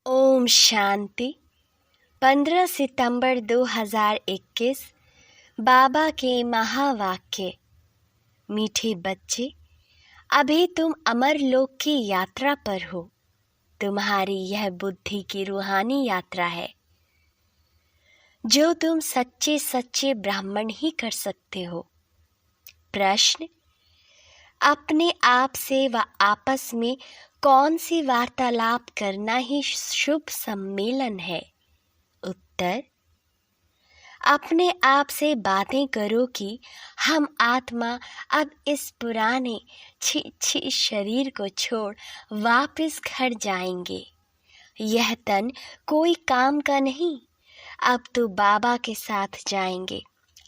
ओम शांति। 15 सितंबर 2021। बाबा के महावाक्य। मीठे बच्चे, अभी तुम अमर लोक की यात्रा पर हो। तुम्हारी यह बुद्धि की रूहानी यात्रा है जो तुम सच्चे सच्चे ब्राह्मण ही कर सकते हो। प्रश्न: अपने आप से व आपस में कौन सी वार्तालाप करना ही शुभ सम्मेलन है? उत्तर: अपने आप से बातें करो कि हम आत्मा अब इस पुराने छी शरीर को छोड़ वापस घर जाएंगे। यह तन कोई काम का नहीं, अब तो बाबा के साथ जाएंगे।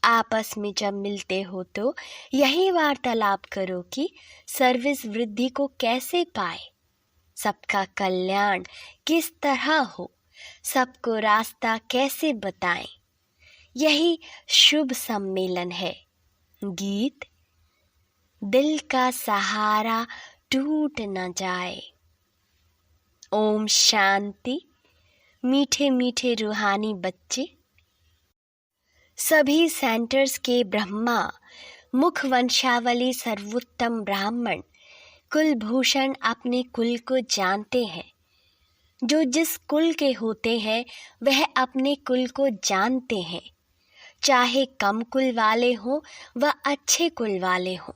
आपस में जब मिलते हो तो यही वार्तालाप करो कि सर्विस वृद्धि को कैसे पाए, सबका कल्याण किस तरह हो, सबको रास्ता कैसे बताएं। यही शुभ सम्मेलन है। गीत: दिल का सहारा टूट न जाए। ओम शांति। मीठे मीठे रूहानी बच्चे, सभी सेंटर्स के ब्रह्मा, मुख वंशावली सर्वोत्तम ब्राह्मण, कुलभूषण अपने कुल को जानते हैं। जो जिस कुल के होते हैं वह अपने कुल को जानते हैं, चाहे कम कुल वाले हों व अच्छे कुल वाले हों।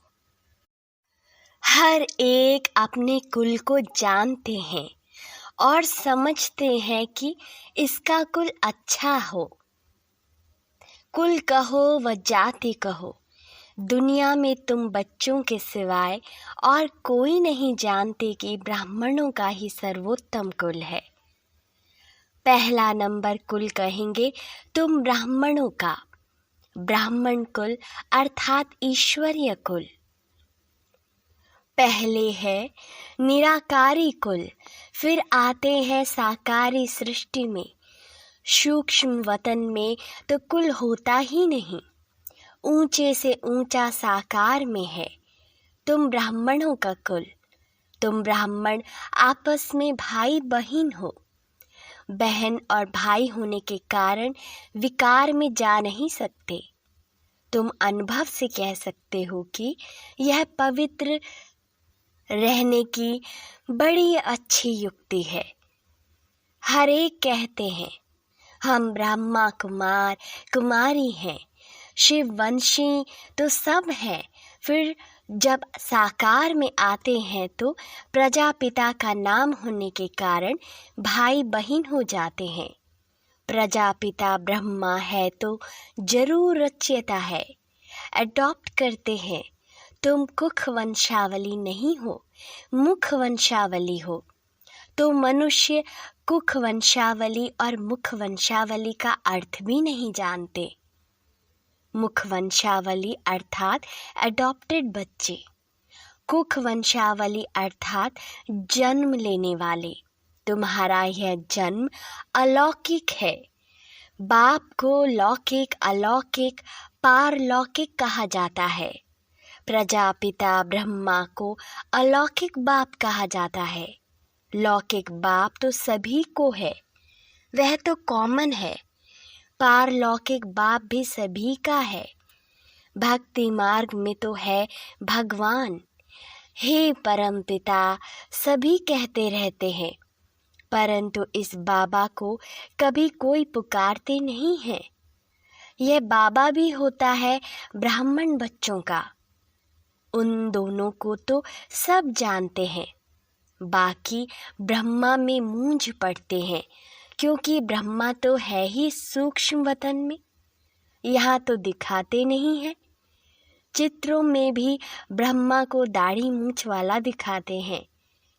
हर एक अपने कुल को जानते हैं और समझते हैं कि इसका कुल अच्छा हो। कुल कहो व जाति कहो, दुनिया में तुम बच्चों के सिवाय और कोई नहीं जानते कि ब्राह्मणों का ही सर्वोत्तम कुल है। पहला नंबर कुल कहेंगे तुम ब्राह्मणों का। ब्राह्मण कुल अर्थात ईश्वरीय कुल। पहले है निराकारी कुल, फिर आते हैं साकारी सृष्टि में। सूक्ष्म वतन में तो कुल होता ही नहीं, ऊंचे से ऊंचा साकार में है। तुम ब्राह्मणों का कुल। तुम ब्राह्मण आपस में भाई बहन हो। बहन और भाई होने के कारण विकार में जा नहीं सकते। तुम अनुभव से कह सकते हो कि यह पवित्र रहने की बड़ी अच्छी युक्ति है। हर एक कहते हैं हम ब्रह्मा कुमार कुमारी हैं, शिववंशी तो सब हैं। फिर जब साकार में आते हैं तो प्रजापिता का नाम होने के कारण भाई बहन हो जाते हैं। प्रजापिता ब्रह्मा है तो जरूर रच्यता है, अडॉप्ट करते हैं। तुम कुख वंशावली नहीं हो, मुख वंशावली हो। तो मनुष्य कुख वंशावली और मुख वंशावली का अर्थ भी नहीं जानते। मुख वंशावली अर्थात अडॉप्टेड बच्चे, कुख वंशावली अर्थात जन्म लेने वाले। तुम्हारा यह जन्म अलौकिक है। बाप को लौकिक, अलौकिक, पारलौकिक कहा जाता है। प्रजापिता ब्रह्मा को अलौकिक बाप कहा जाता है। लौकिक बाप तो सभी को है, वह तो कॉमन है। पारलौकिक बाप भी सभी का है। भक्ति मार्ग में तो है भगवान, हे परमपिता सभी कहते रहते हैं, परंतु इस बाबा को कभी कोई पुकारते नहीं है। यह बाबा भी होता है ब्राह्मण बच्चों का। उन दोनों को तो सब जानते हैं, बाकी ब्रह्मा में मूंझ पड़ते हैं, क्योंकि ब्रह्मा तो है ही सूक्ष्म वतन में, यहाँ तो दिखाते नहीं है। चित्रों में भी ब्रह्मा को दाढ़ी मूंछ वाला दिखाते हैं,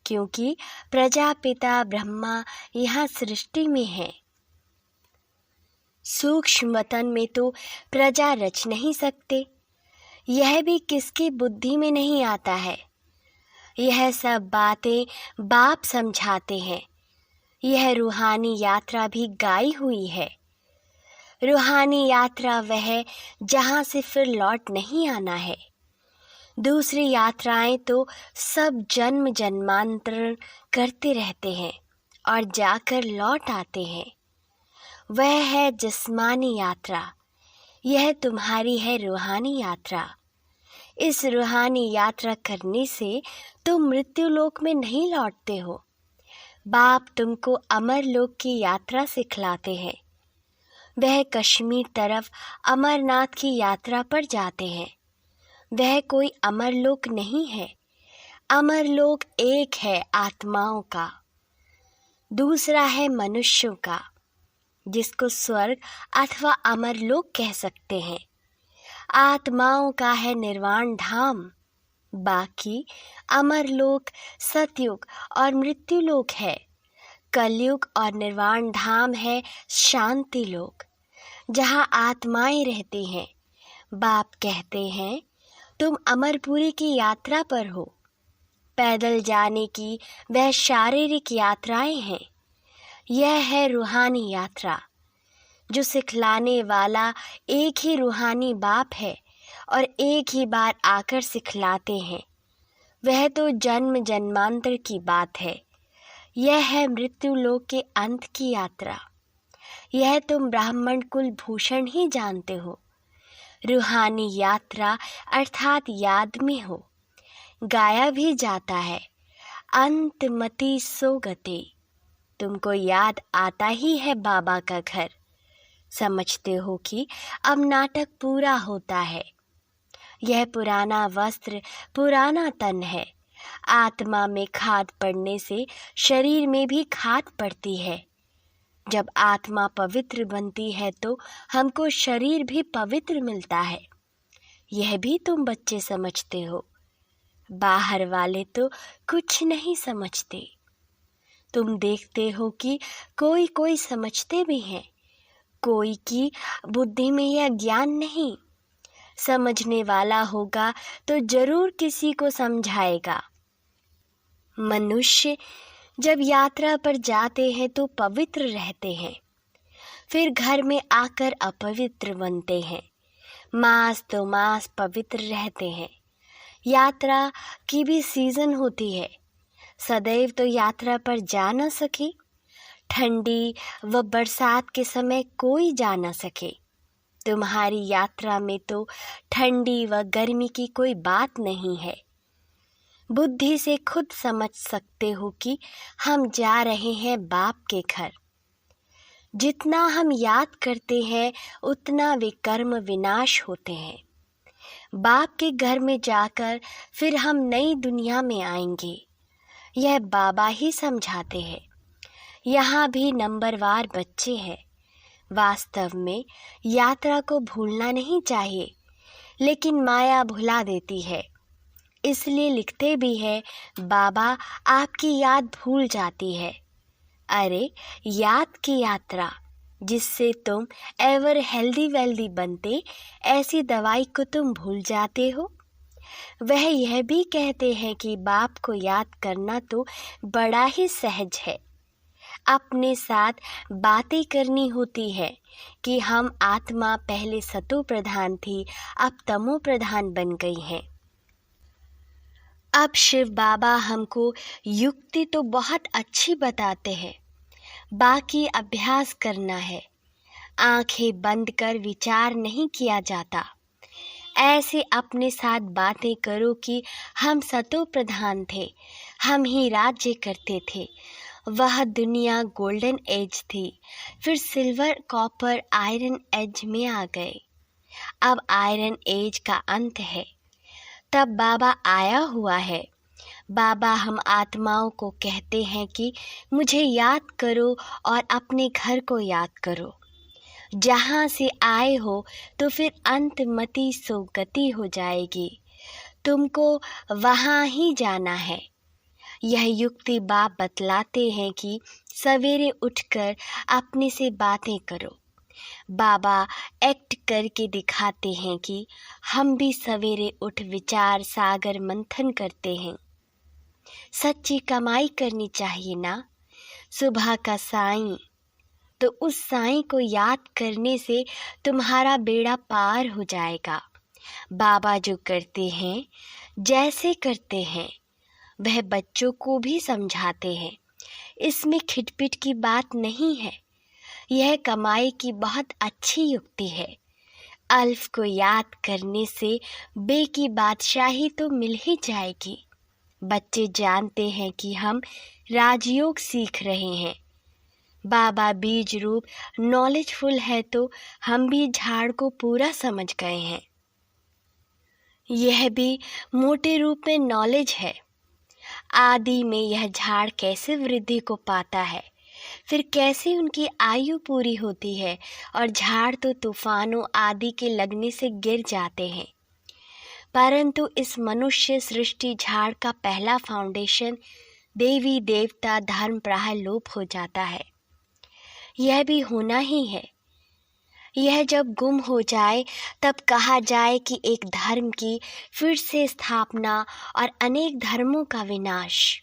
क्योंकि प्रजापिता ब्रह्मा यहाँ सृष्टि में है। सूक्ष्म वतन में तो प्रजा रच नहीं सकते, यह भी किसकी बुद्धि में नहीं आता है। यह सब बातें बाप समझाते हैं। यह रूहानी यात्रा भी गाई हुई है। रूहानी यात्रा वह जहाँ से फिर लौट नहीं आना है। दूसरी यात्राएं तो सब जन्म जन्मांतरण करते रहते हैं और जाकर लौट आते हैं। वह है जिस्मानी यात्रा, यह तुम्हारी है रूहानी यात्रा। इस रूहानी यात्रा करने से तुम मृत्यु लोक में नहीं लौटते हो। बाप तुमको अमर लोक की यात्रा सिखलाते हैं। वह कश्मीर तरफ अमरनाथ की यात्रा पर जाते हैं। वह कोई अमरलोक नहीं है। अमरलोक एक है आत्माओं का, दूसरा है मनुष्यों का, जिसको स्वर्ग अथवा अमरलोक कह सकते हैं। आत्माओं का है निर्वाण धाम, बाकी अमरलोक सतयुग और मृत्युलोक है। कलयुग और निर्वाण धाम है शांति लोक, जहाँ आत्माएं रहती हैं। बाप कहते हैं तुम अमरपुरी की यात्रा पर हो। पैदल जाने की वह शारीरिक यात्राएं हैं। यह है रूहानी यात्रा, जो सिखलाने वाला एक ही रूहानी बाप है और एक ही बार आकर सिखलाते हैं। वह तो जन्म जन्मांतर की बात है। यह है मृत्यु लोक के अंत की यात्रा। यह तुम ब्राह्मण कुल भूषण ही जानते हो। रूहानी यात्रा अर्थात याद में हो। गाया भी जाता है, अंतमति सो गते। तुमको याद आता ही है बाबा का घर। समझते हो कि अब नाटक पूरा होता है। यह पुराना वस्त्र पुराना तन है। आत्मा में खाद पड़ने से शरीर में भी खाद पड़ती है। जब आत्मा पवित्र बनती है तो हमको शरीर भी पवित्र मिलता है। यह भी तुम बच्चे समझते हो। बाहर वाले तो कुछ नहीं समझते। तुम देखते हो कि कोई कोई समझते भी हैं, कोई की बुद्धि में यह ज्ञान नहीं। समझने वाला होगा तो जरूर किसी को समझाएगा। मनुष्य जब यात्रा पर जाते हैं तो पवित्र रहते हैं, फिर घर में आकर अपवित्र बनते हैं। मास तो मास पवित्र रहते हैं। यात्रा की भी सीजन होती है। सदैव तो यात्रा पर जा न सके। ठंडी व बरसात के समय कोई जा न सके। तुम्हारी यात्रा में तो ठंडी व गर्मी की कोई बात नहीं है। बुद्धि से खुद समझ सकते हो कि हम जा रहे हैं बाप के घर। जितना हम याद करते हैं उतना वे कर्म विनाश होते हैं। बाप के घर में जाकर फिर हम नई दुनिया में आएंगे। यह बाबा ही समझाते हैं। यहाँ भी नंबरवार बच्चे हैं। वास्तव में यात्रा को भूलना नहीं चाहिए, लेकिन माया भुला देती है। इसलिए लिखते भी है बाबा आपकी याद भूल जाती है। अरे याद की यात्रा, जिससे तुम एवर हेल्दी वेल्दी बनते, ऐसी दवाई को तुम भूल जाते हो। वह यह भी कहते हैं कि बाप को याद करना तो बड़ा ही सहज है। अपने साथ बातें करनी होती है कि हम आत्मा पहले सतो प्रधान थी, अब तमो प्रधान बन गई हैं। अब शिव बाबा हमको युक्ति तो बहुत अच्छी बताते हैं, बाकी अभ्यास करना है। आंखें बंद कर विचार नहीं किया जाता। ऐसे अपने साथ बातें करो कि हम सतो प्रधान थे, हम ही राज्य करते थे। वह दुनिया गोल्डन एज थी, फिर सिल्वर कॉपर आयरन एज में आ गए। अब आयरन एज का अंत है। तब बाबा आया हुआ है। बाबा हम आत्माओं को कहते हैं कि मुझे याद करो और अपने घर को याद करो। जहाँ से आए हो तो फिर अंतमति सो गति हो जाएगी। तुमको वहाँ ही जाना है। यह युक्ति बाप बतलाते हैं कि सवेरे उठकर अपने से बातें करो। बाबा एक्ट करके दिखाते हैं कि हम भी सवेरे उठ विचार सागर मंथन करते हैं। सच्ची कमाई करनी चाहिए ना, सुबह का साईं, तो उस साईं को याद करने से तुम्हारा बेड़ा पार हो जाएगा। बाबा जो करते हैं, जैसे करते हैं, वह बच्चों को भी समझाते हैं। इसमें खिटपिट की बात नहीं है। यह कमाई की बहुत अच्छी युक्ति है। अल्फ को याद करने से बे की बादशाही तो मिल ही जाएगी। बच्चे जानते हैं कि हम राजयोग सीख रहे हैं। बाबा बीज रूप नॉलेजफुल है तो हम भी झाड़ को पूरा समझ गए हैं। यह भी मोटे रूप में नॉलेज है। आदि में यह झाड़ कैसे वृद्धि को पाता है, फिर कैसे उनकी आयु पूरी होती है, और झाड़ तो तूफानों आदि के लगने से गिर जाते हैं। परंतु इस मनुष्य सृष्टि झाड़ का पहला फाउंडेशन देवी देवता धर्म प्राय लोप हो जाता है। यह भी होना ही है। यह जब गुम हो जाए तब कहा जाए कि एक धर्म की फिर से स्थापना और अनेक धर्मों का विनाश।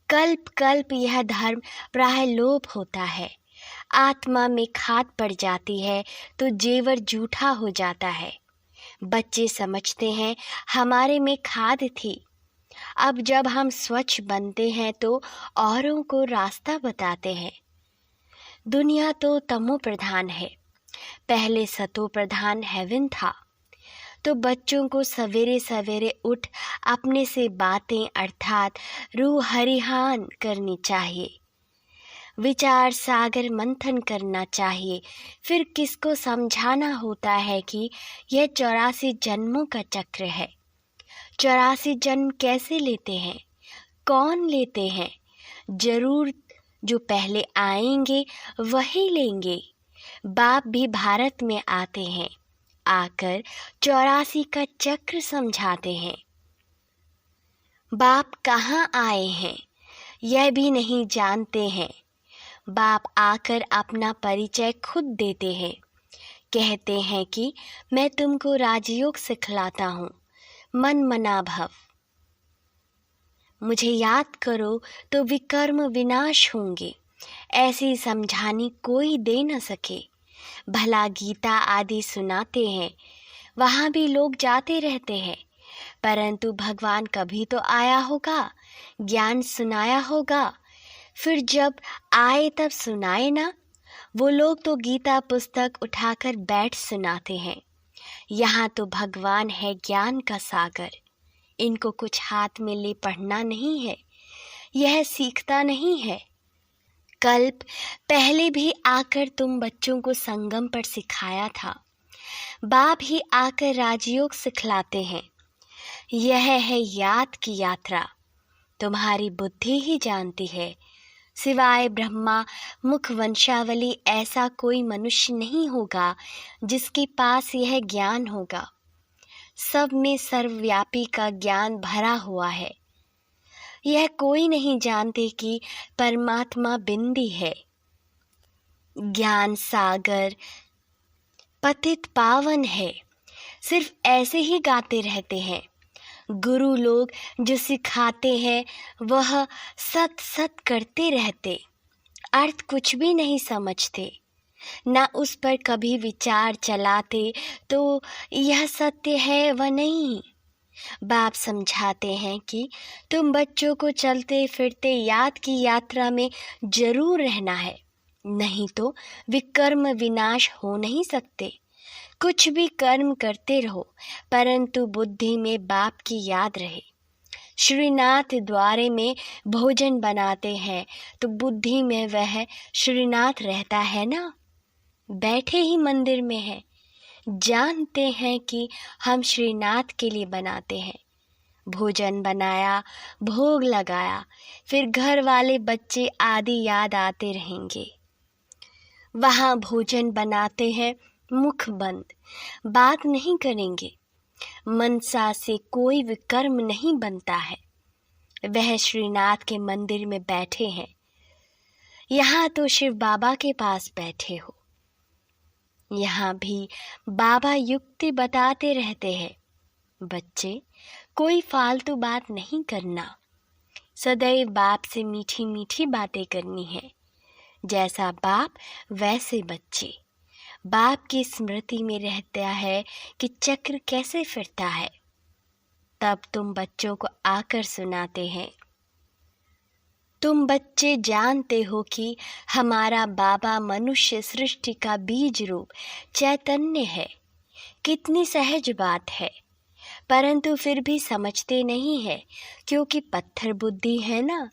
कल्प कल्प यह धर्म प्राय लोप होता है। आत्मा में खाद पड़ जाती है तो जेवर जूठा हो जाता है। बच्चे समझते हैं हमारे में खाद थी। अब जब हम स्वच्छ बनते हैं तो औरों को रास्ता बताते हैं। दुनिया तो तमो प्रधान है, पहले सतो प्रधान हेवन था। तो बच्चों को सवेरे सवेरे उठ अपने से बातें अर्थात रूह हरिहान करनी चाहिए। विचार सागर मंथन करना चाहिए। फिर किसको समझाना होता है कि यह 84 जन्मों का चक्र है। 84 जन्म कैसे लेते हैं, कौन लेते हैं? जरूर जो पहले आएंगे वही लेंगे। बाप भी भारत में आते हैं, आकर 84 का चक्र समझाते हैं। बाप कहाँ आए हैं यह भी नहीं जानते हैं। बाप आकर अपना परिचय खुद देते हैं। कहते हैं कि मैं तुमको राजयोग सिखलाता हूँ, मन मना भव। मुझे याद करो तो विकर्म विनाश होंगे। ऐसी समझानी कोई दे न सके। भला गीता आदि सुनाते हैं, वहाँ भी लोग जाते रहते हैं। परंतु भगवान कभी तो आया होगा, ज्ञान सुनाया होगा। फिर जब आए तब सुनाए ना। वो लोग तो गीता पुस्तक उठाकर बैठ सुनाते हैं। यहाँ तो भगवान है ज्ञान का सागर। इनको कुछ हाथ में ले पढ़ना नहीं है, यह सीखता नहीं है। कल्प पहले भी आकर तुम बच्चों को संगम पर सिखाया था। बाप ही आकर राजयोग सिखलाते हैं। यह है याद की यात्रा, तुम्हारी बुद्धि ही जानती है। सिवाय ब्रह्मा मुख वंशावली ऐसा कोई मनुष्य नहीं होगा जिसके पास यह ज्ञान होगा। सब में सर्वव्यापी का ज्ञान भरा हुआ है। यह कोई नहीं जानते कि परमात्मा बिंदी है। ज्ञान सागर पतित पावन है, सिर्फ ऐसे ही गाते रहते हैं। गुरु लोग जो सिखाते हैं वह सत सत करते रहते, अर्थ कुछ भी नहीं समझते, ना उस पर कभी विचार चलाते तो यह सत्य है व नहीं। बाप समझाते हैं कि तुम बच्चों को चलते फिरते याद की यात्रा में जरूर रहना है, नहीं तो विकर्म विनाश हो नहीं सकते। कुछ भी कर्म करते रहो परंतु बुद्धि में बाप की याद रहे। श्रीनाथ द्वारे में भोजन बनाते हैं तो बुद्धि में वह श्रीनाथ रहता है ना। बैठे ही मंदिर में है, जानते हैं कि हम श्रीनाथ के लिए बनाते हैं। भोजन बनाया, भोग लगाया, फिर घर वाले बच्चे आदि याद आते रहेंगे। वहाँ भोजन बनाते हैं, मुख बंद, बात नहीं करेंगे। मनसा से कोई विकर्म नहीं बनता है। वह श्रीनाथ के मंदिर में बैठे हैं। यहाँ तो शिव बाबा के पास बैठे हो। यहाँ भी बाबा युक्ति बताते रहते हैं, बच्चे कोई फालतू बात नहीं करना, सदैव बाप से मीठी मीठी बातें करनी है। जैसा बाप वैसे बच्चे। बाप की स्मृति में रहता है कि चक्र कैसे फिरता है। तब तुम बच्चों को आकर सुनाते हैं। तुम बच्चे जानते हो कि हमारा बाबा मनुष्य सृष्टि का बीज रूप चैतन्य है। कितनी सहज बात है, परंतु फिर भी समझते नहीं है, क्योंकि पत्थर बुद्धि है ना।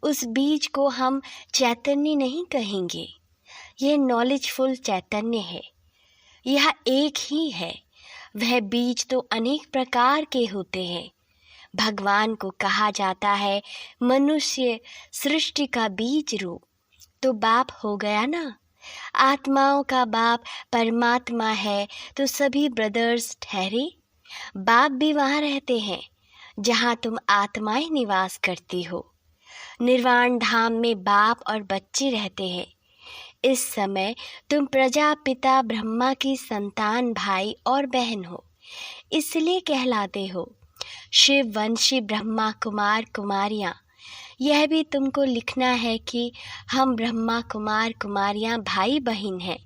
उस बीज को हम चैतन्य नहीं कहेंगे, यह नॉलेजफुल चैतन्य है। यह एक ही है। वह बीज तो अनेक प्रकार के होते हैं। भगवान को कहा जाता है मनुष्य सृष्टि का बीज रूप, तो बाप हो गया ना। आत्माओं का बाप परमात्मा है, तो सभी ब्रदर्स ठहरे। बाप भी वहाँ रहते हैं जहाँ तुम आत्माएं निवास करती हो। निर्वाण धाम में बाप और बच्चे रहते हैं। इस समय तुम प्रजापिता ब्रह्मा की संतान भाई और बहन हो, इसलिए कहलाते हो शिव वंशी ब्रह्मा कुमार कुमारियाँ। यह भी तुमको लिखना है कि हम ब्रह्मा कुमार कुमारियाँ भाई बहन हैं।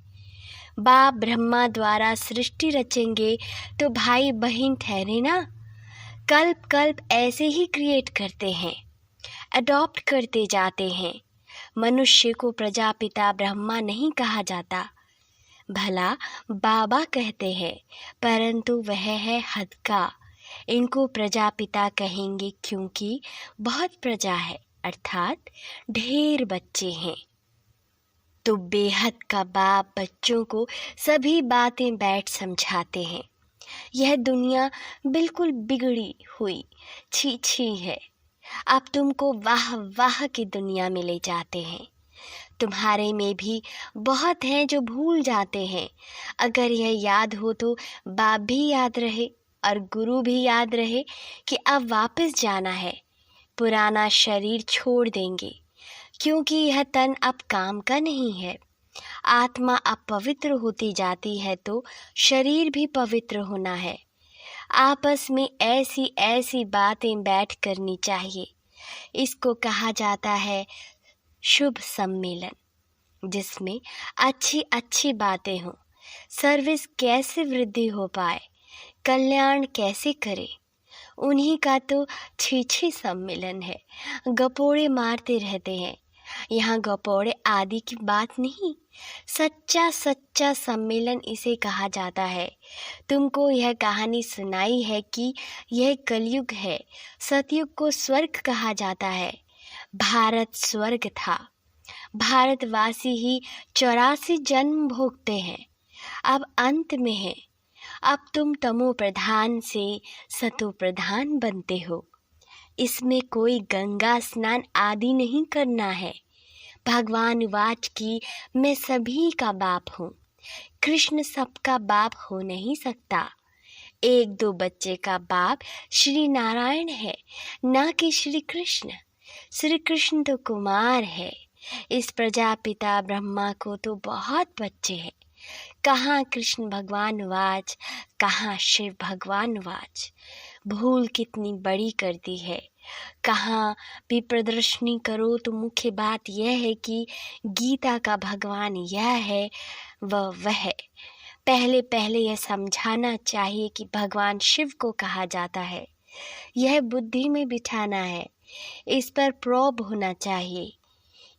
बाप ब्रह्मा द्वारा सृष्टि रचेंगे तो भाई बहन ठहरे ना। कल्प कल्प ऐसे ही क्रिएट करते हैं, अडॉप्ट करते जाते हैं। मनुष्य को प्रजापिता ब्रह्मा नहीं कहा जाता, भला बाबा कहते हैं, परंतु वह है हद का। इनको प्रजापिता कहेंगे क्योंकि बहुत प्रजा है, अर्थात ढेर बच्चे हैं। तो बेहद का बाप बच्चों को सभी बातें बैठ समझाते हैं। यह दुनिया बिल्कुल बिगड़ी हुई छी छी है। अब तुमको वाह वाह की दुनिया में ले जाते हैं। तुम्हारे में भी बहुत हैं जो भूल जाते हैं। अगर यह याद हो तो बाप भी याद रहे और गुरु भी याद रहे कि अब वापस जाना है। पुराना शरीर छोड़ देंगे, क्योंकि यह तन अब काम का नहीं है। आत्मा अब पवित्र होती जाती है तो शरीर भी पवित्र होना है। आपस में ऐसी ऐसी बातें बैठ करनी चाहिए। इसको कहा जाता है शुभ सम्मेलन, जिसमें अच्छी अच्छी बातें हों। सर्विस कैसे वृद्धि हो पाए, कल्याण कैसे करे, उन्हीं का तो छी सम्मेलन है। गपोड़े मारते रहते हैं। यहाँ गपोड़े आदि की बात नहीं, सच्चा सच्चा सम्मेलन इसे कहा जाता है। तुमको यह कहानी सुनाई है कि यह कलयुग है। सतयुग को स्वर्ग कहा जाता है। भारत स्वर्ग था। भारतवासी ही 84 जन्म भोगते हैं, अब अंत में है। अब तुम तमो प्रधान से सतो प्रधान बनते हो। इसमें कोई गंगा स्नान आदि नहीं करना है। भगवान वाच की मैं सभी का बाप हूँ। कृष्ण सबका बाप हो नहीं सकता। एक दो बच्चे का बाप श्री नारायण है, ना कि श्री कृष्ण। श्री कृष्ण तो कुमार है। इस प्रजापिता ब्रह्मा को तो बहुत बच्चे हैं। कहाँ कृष्ण भगवान वाच, कहाँ शिव भगवान वाच। भूल कितनी बड़ी कर दी है। कहाँ भी प्रदर्शनी करो तो मुख्य बात यह है कि गीता का भगवान यह है वह है। पहले पहले यह समझाना चाहिए कि भगवान शिव को कहा जाता है। यह बुद्धि में बिठाना है, इस पर प्रोब होना चाहिए।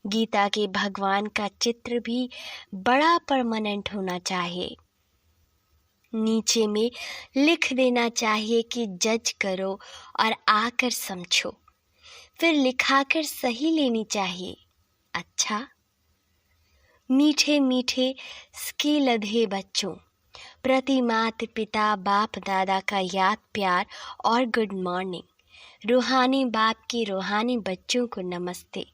गीता के भगवान का चित्र भी बड़ा परमानेंट होना चाहिए। नीचे में लिख देना चाहिए कि जज करो और आकर समझो, फिर लिखाकर सही लेनी चाहिए। अच्छा, मीठे मीठे स्की लधे बच्चों, प्रति माता पिता बाप दादा का याद प्यार और गुड मॉर्निंग। रूहानी बाप की रूहानी बच्चों को नमस्ते।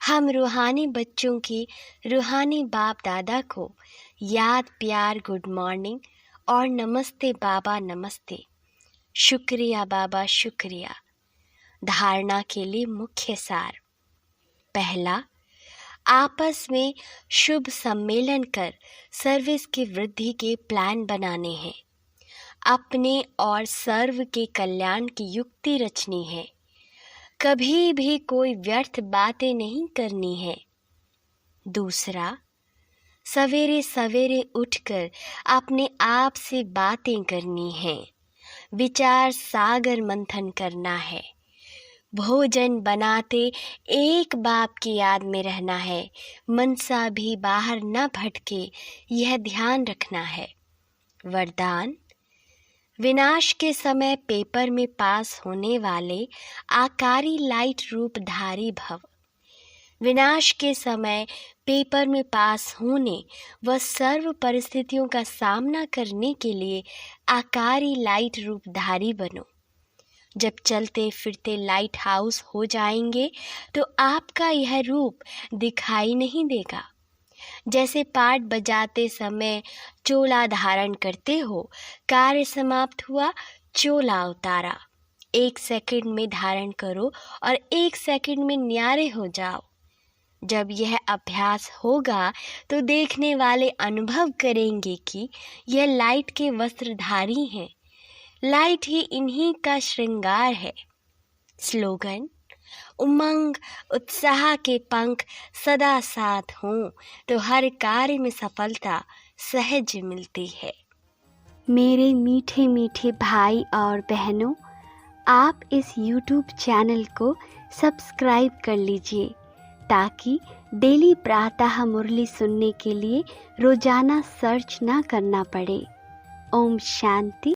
हम रूहानी बच्चों की रूहानी बाप दादा को याद प्यार गुड मॉर्निंग और नमस्ते बाबा नमस्ते। शुक्रिया बाबा शुक्रिया। धारणा के लिए मुख्य सार। पहला, आपस में शुभ सम्मेलन कर सर्विस की वृद्धि के प्लान बनाने हैं। अपने और सर्व के कल्याण की युक्ति रचनी है। कभी भी कोई व्यर्थ बातें नहीं करनी है। दूसरा, सवेरे सवेरे उठकर अपने आप से बातें करनी हैं। विचार सागर मंथन करना है। भोजन बनाते एक बाप की याद में रहना है। मनसा भी बाहर न भटके, यह ध्यान रखना है। वरदान, विनाश के समय पेपर में पास होने वाले आकारी लाइट रूपधारी भव। विनाश के समय पेपर में पास होने व सर्व परिस्थितियों का सामना करने के लिए आकारी लाइट रूपधारी बनो। जब चलते फिरते लाइट हाउस हो जाएंगे तो आपका यह रूप दिखाई नहीं देगा। जैसे पाठ बजाते समय चोला धारण करते हो, कार्य समाप्त हुआ, चोला उतारा। 1 सेकंड में धारण करो और 1 सेकंड में न्यारे हो जाओ। जब यह अभ्यास होगा तो देखने वाले अनुभव करेंगे कि यह लाइट के वस्त्रधारी हैं। लाइट ही इन्हीं का श्रृंगार है। स्लोगन, उमंग उत्साह के पंख सदा साथ हों तो हर कार्य में सफलता सहज मिलती है। मेरे मीठे मीठे भाई और बहनों, आप इस YouTube चैनल को सब्सक्राइब कर लीजिए ताकि डेली प्रातः मुरली सुनने के लिए रोजाना सर्च ना करना पड़े। ओम शांति।